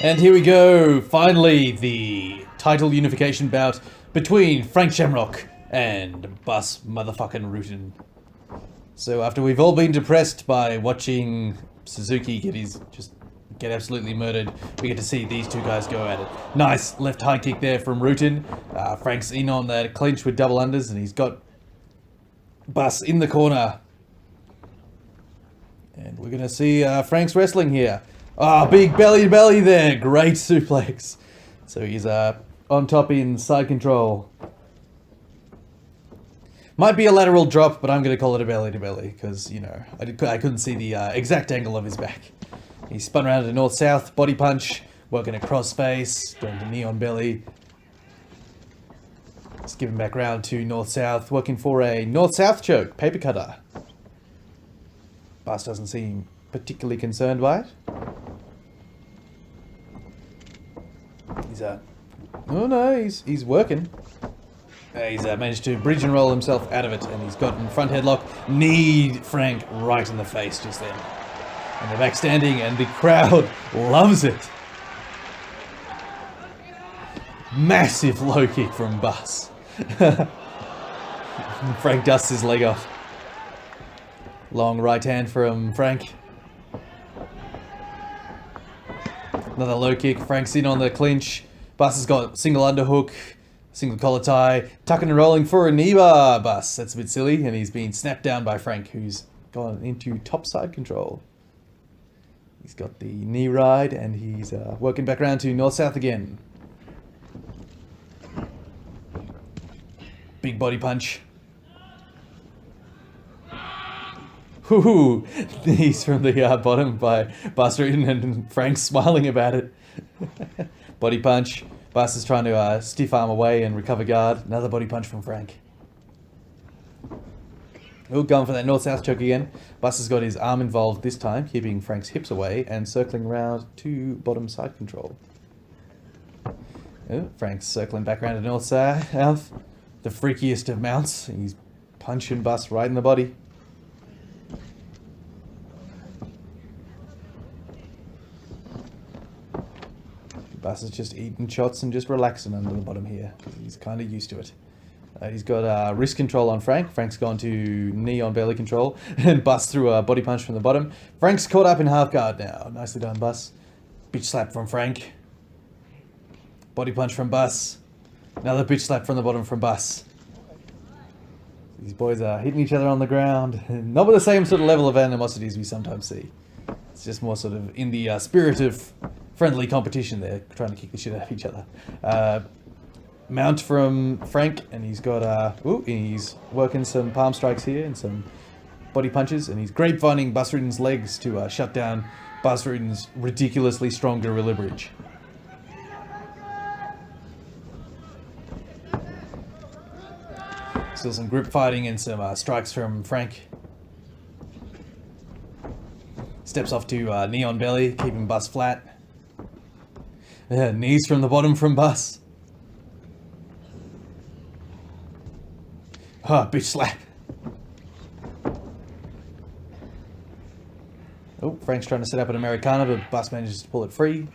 And here we go, finally, the title unification bout between Frank Shamrock and Bus motherfucking Rutten. So after we've all been depressed by watching Suzuki get absolutely murdered, we get to see these two guys go at it. Nice left high kick there from Rutten. Frank's in on that clinch with double unders, and he's got Bus in the corner. And we're going to see Frank's wrestling here. Big belly to belly there. Great suplex. So he's on top in side control. Might be a lateral drop, but I'm going to call it a belly to belly because, you know, I couldn't see the exact angle of his back. He spun around to north-south, body punch, working a cross face, going to knee on belly. Skipping back round to north-south, working for a north-south choke, paper cutter. Bus doesn't seem particularly concerned by it. He's working. He's managed to bridge and roll himself out of it, and he's gotten front headlock, kneed Frank right in the face just then. And they're back standing, and the crowd loves it. Massive low kick from Bus. Frank dusts his leg off. Long right hand from Frank. Another low kick. Frank's in on the clinch. Bus has got single underhook, single collar tie, tucking and rolling for a knee bar. Bus, that's a bit silly, and he's been snapped down by Frank, who's gone into top side control. He's got the knee ride, and he's working back around to north-south again. Big body punch. Whoo! Knees from the bottom by Bus Rutten, and Frank's smiling about it. Body punch. Bus is trying to stiff arm away and recover guard. Another body punch from Frank. Oh, going for that north-south choke again. Bus has got his arm involved this time, keeping Frank's hips away and circling around to bottom side control. Oh, Frank's circling back around to north-south. The freakiest of mounts. He's punching Bus right in the body. Bus is just eating shots and just relaxing under the bottom here. He's kind of used to it. He's got wrist control on Frank. Frank's gone to knee on belly control. And Bus threw a body punch from the bottom. Frank's caught up in half guard now. Nicely done, Bus. Bitch slap from Frank. Body punch from Bus. Another bitch slap from the bottom from Bus. These boys are hitting each other on the ground. Not with the same sort of level of animosity as we sometimes see. It's just more sort of in the spirit of friendly competition there, trying to kick the shit out of each other. Mount from Frank, and he's got, he's working some palm strikes here and some body punches, and he's grapevining Bus Rutten's legs to shut down Bus Rutten's ridiculously strong gorilla bridge. Still some grip fighting and some strikes from Frank. Steps off to knee on belly, keeping Bus flat. Knees from the bottom from Bus. Bitch slap. Oh, Frank's trying to set up an Americana, but Bus manages to pull it free.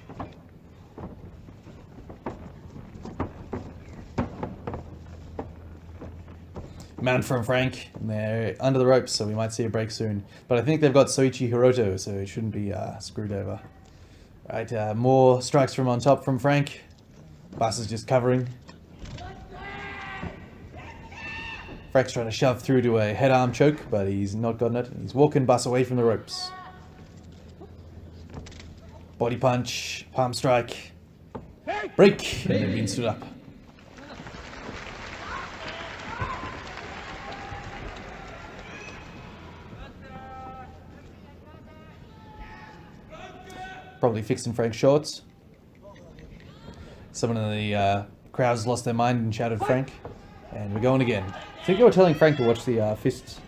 Mount from Frank, and they're under the ropes, so we might see a break soon. But I think they've got Soichi Hiroto, so it shouldn't be screwed over. Right, more strikes from on top from Frank. Bus is just covering. Frank's trying to shove through to a head arm choke, but he's not gotten it. He's walking Bus away from the ropes. Body punch, palm strike, break, and then being stood up. Probably fixing Frank's shorts. Someone in the crowd's lost their mind and shouted Frank. And we're going again. I think they were telling Frank to watch the fists.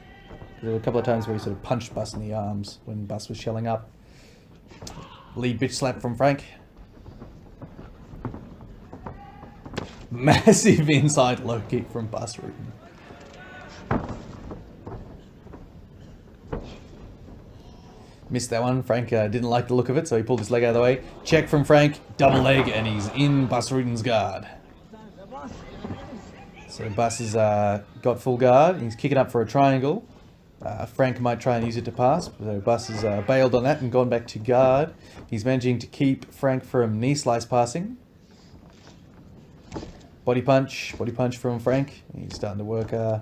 There were a couple of times where he sort of punched Bus in the arms when Bus was shelling up. Lead bitch slap from Frank. Massive inside low kick from Bus Rutten. Missed that one. Frank didn't like the look of it, so he pulled his leg out of the way. Check from Frank, double leg, and he's in Bus Rutten's guard. So Bus has got full guard. He's kicking up for a triangle. Frank might try and use it to pass, so Bus has bailed on that and gone back to guard. He's managing to keep Frank from knee slice passing. Body punch from Frank. He's starting to work the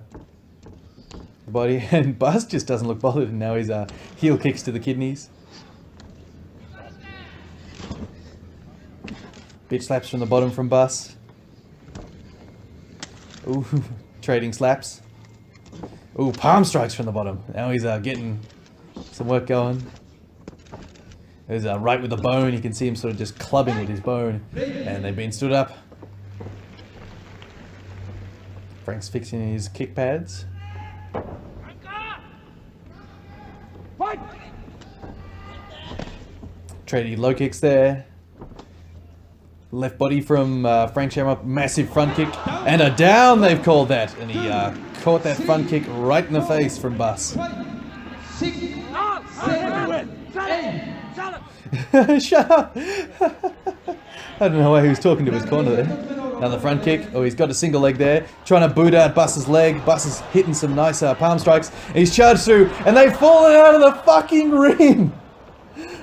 body, and Bus just doesn't look bothered, and now he's heel kicks to the kidneys. Bitch slaps from the bottom from Bus. Ooh, trading slaps. Ooh, palm strikes from the bottom. Now he's getting some work going. There's right with the bone. You can see him sort of just clubbing with his bone, and they've been stood up. Frank's fixing his kick pads. Trading low kicks there. Left body from Frank Shamrock. Massive front kick. And a down, they've called that. And he caught that front kick right in the face from Bus. Shut up! I don't know why he was talking to his corner there. Another front kick. Oh, he's got a single leg there. Trying to boot out Bus's leg. Bus is hitting some nice palm strikes. He's charged through, and they've fallen out of the fucking ring!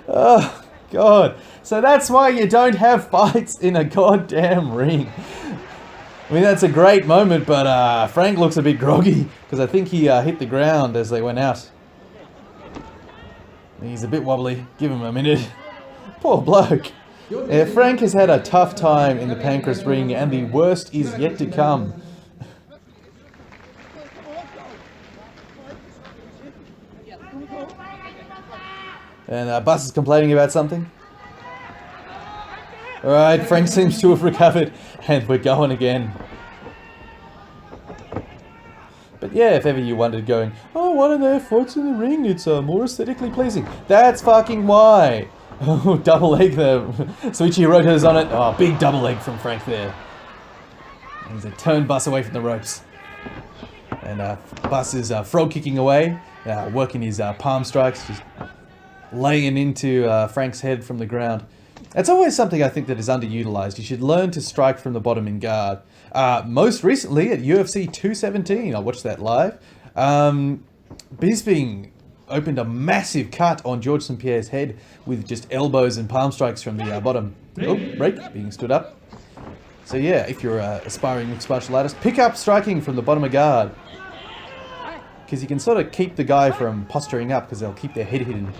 Oh, God. So that's why you don't have fights in a goddamn ring. I mean, that's a great moment, but Frank looks a bit groggy, because I think he hit the ground as they went out. He's a bit wobbly. Give him a minute. Poor bloke. Frank has had a tough time in the Pancrase ring, and the worst is yet to come. And Bus is complaining about something. Alright, Frank seems to have recovered, and we're going again. But yeah, if ever you wondered going, oh, why don't they have fights in the ring? It's more aesthetically pleasing. That's fucking why. Oh, double leg there. Suichi Hiroto's on it. Oh, big double leg from Frank there. He's a turned Bus away from the ropes. And Bus is frog kicking away, working his palm strikes, just laying into Frank's head from the ground. It's always something I think that is underutilized. You should learn to strike from the bottom in guard. Most recently at UFC 217, I watched that live. Bisping opened a massive cut on George St. Pierre's head with just elbows and palm strikes from the bottom. Oh, break, being stood up. So yeah, if you're an aspiring mixed martial artist, pick up striking from the bottom of guard. Because you can sort of keep the guy from posturing up, because they'll keep their head hidden.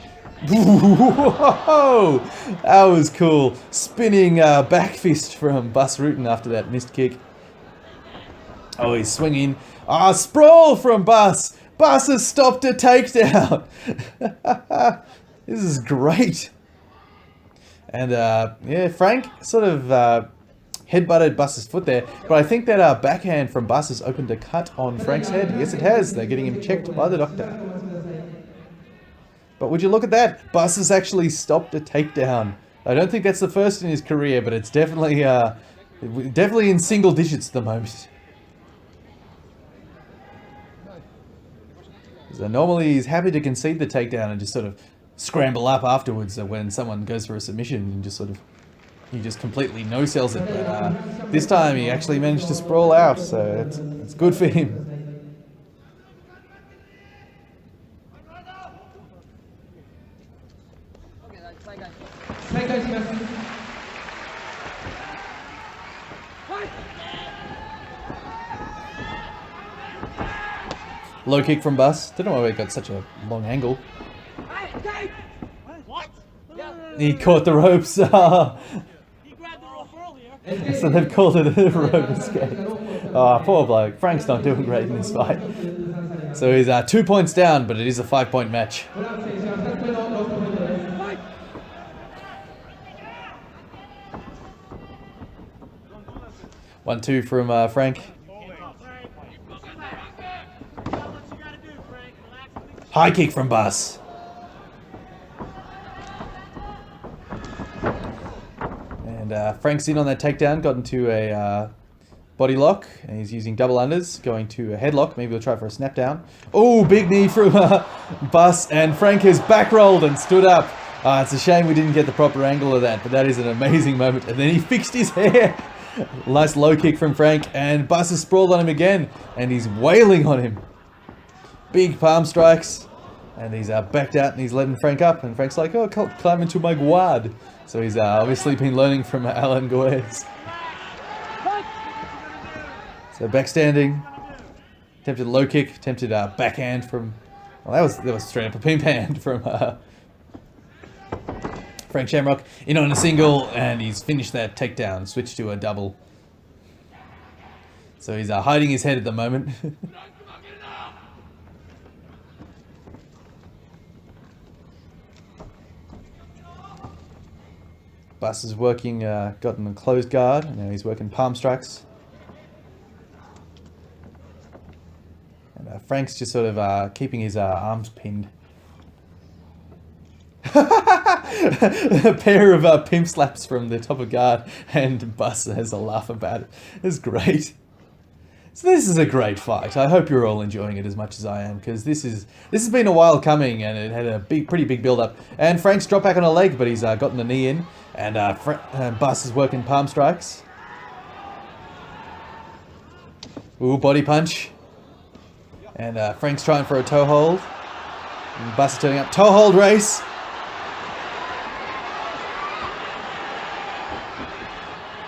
Whoa! That was cool. Spinning back fist from Bus Rutten after that missed kick. Oh, he's swinging. Ah, sprawl from Bus! Bus has stopped a takedown! This is great. And yeah, Frank sort of headbutted Bus's foot there, but I think that backhand from Bus has opened a cut on Frank's head. Yes, it has. They're getting him checked by the doctor. But would you look at that? Bus has actually stopped a takedown. I don't think that's the first in his career, but it's definitely in single digits at the moment. So normally he's happy to concede the takedown and just sort of scramble up afterwards when someone goes for a submission and just sort of, he just completely no-sells it. But this time he actually managed to sprawl out, so it's good for him. Low kick from Bus. Don't know why we got such a long angle. He caught the ropes. He grabbed the rope earlier. So they've called it a rope escape. Oh, poor bloke. Frank's not doing great in this fight. So he's 2 points down, but it is a 5-point match. 1-2 from Frank. High kick from Bus. And Frank's in on that takedown, got into a body lock, and he's using double unders, going to a headlock. Maybe we'll try for a snap down. Oh, big knee from Bus, and Frank has back rolled and stood up. It's a shame we didn't get the proper angle of that, but that is an amazing moment. And then he fixed his hair. Nice low kick from Frank, and Bus is sprawled on him again, and he's wailing on him. Big palm strikes, and he's backed out, and he's letting Frank up, and Frank's like, oh, climb into my guard. So he's obviously been learning from Alan Goes. So backstanding, attempted low kick, attempted backhand from, well, that was straight up a pimp hand from Frank Shamrock. In on a single, and he's finished that takedown, switched to a double. So he's hiding his head at the moment. Bus is working, gotten a closed guard, and now he's working palm strikes. And Frank's just sort of keeping his arms pinned. A pair of pimp slaps from the top of guard, and Bus has a laugh about it. It's great. So this is a great fight. I hope you're all enjoying it as much as I am, because this has been a while coming, and it had a pretty big build up. And Frank's dropped back on a leg, but he's gotten the knee in, and Bus is working palm strikes. Ooh, body punch. And Frank's trying for a toe hold. And Bus is turning up. Toe hold race.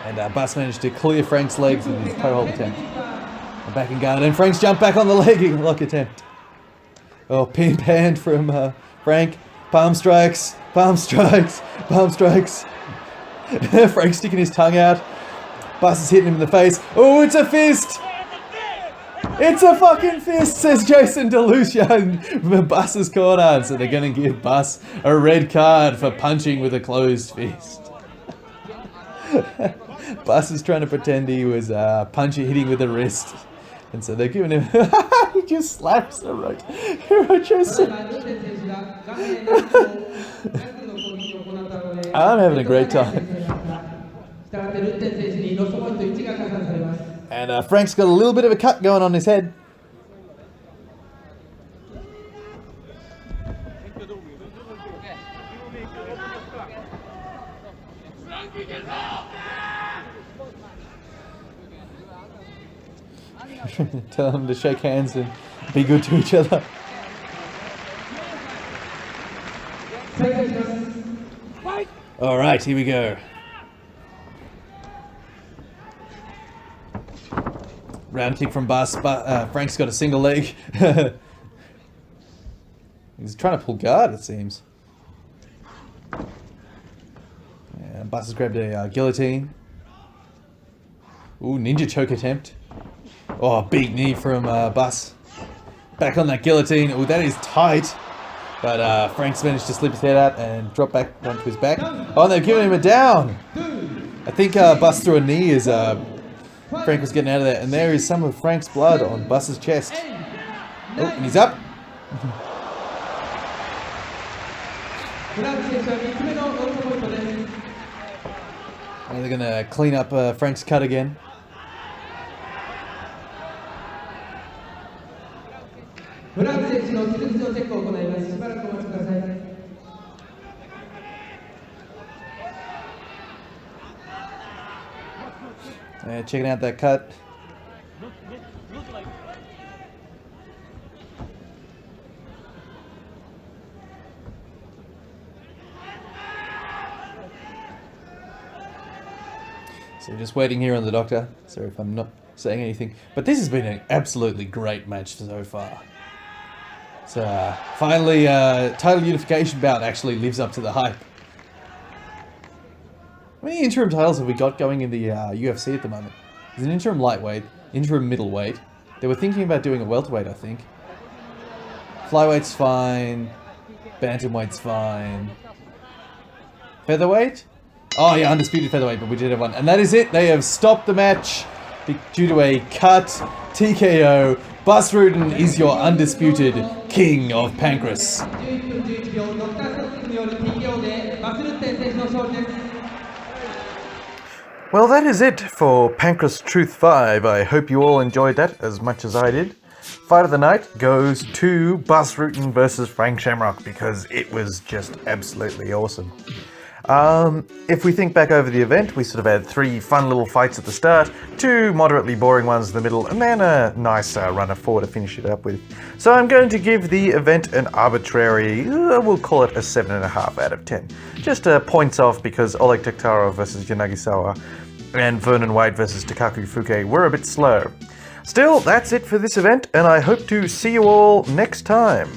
And Bus managed to clear Frank's legs with his toe hold attempt. And back in guard. And Frank's jumped back on the leg lock attempt. Oh, pimp hand from Frank. Palm strikes. Palm strikes. Palm strikes. Frank's sticking his tongue out. Bus is hitting him in the face. Oh, it's a fist! It's a fucking fist, says Jason DeLucia in Bus's corner. So they're going to give Bus a red card for punching with a closed fist. Bus is trying to pretend he was hitting with a wrist. And so they're giving him... he just slaps the Jason. I'm having a great time. And Frank's got a little bit of a cut going on his head. Tell them to shake hands and be good to each other. Alright, here we go. Round kick from Bus. Frank's got a single leg. He's trying to pull guard, it seems. Yeah, Bus has grabbed a guillotine. Ooh, ninja choke attempt. Oh, big knee from Bus. Back on that guillotine. Ooh, that is tight. But Frank's managed to slip his head out and drop back onto his back. Oh, and they've given him a down. I think Bus threw a knee as Frank was getting out of there. And there is some of Frank's blood on Bus's chest. Oh, and he's up. And they're going to clean up Frank's cut again. Checking out that cut. So just waiting here on the doctor. Sorry if I'm not saying anything. But this has been an absolutely great match so far. So finally, title unification bout actually lives up to the hype. How many interim titles have we got going in the UFC at the moment? There's an interim lightweight, interim middleweight. They were thinking about doing a welterweight, I think. Flyweight's fine. Bantamweight's fine. Featherweight? Oh yeah, undisputed featherweight, but we did have one. And that is it. They have stopped the match due to a cut TKO. Bas Rutten is your undisputed king of Pancrase. Well, that is it for Pancrase Truth 5. I hope you all enjoyed that as much as I did. Fight of the night goes to Rutten versus Frank Shamrock because it was just absolutely awesome. If we think back over the event, we sort of had 3 fun little fights at the start, 2 moderately boring ones in the middle, and then a nice runner 4 to finish it up with. So I'm going to give the event an arbitrary, we'll call it a 7.5 out of 10. Just points off because Oleg Taktarov versus Yanagisawa and Vernon White versus Takaku Fuke were a bit slow. Still, that's it for this event, and I hope to see you all next time.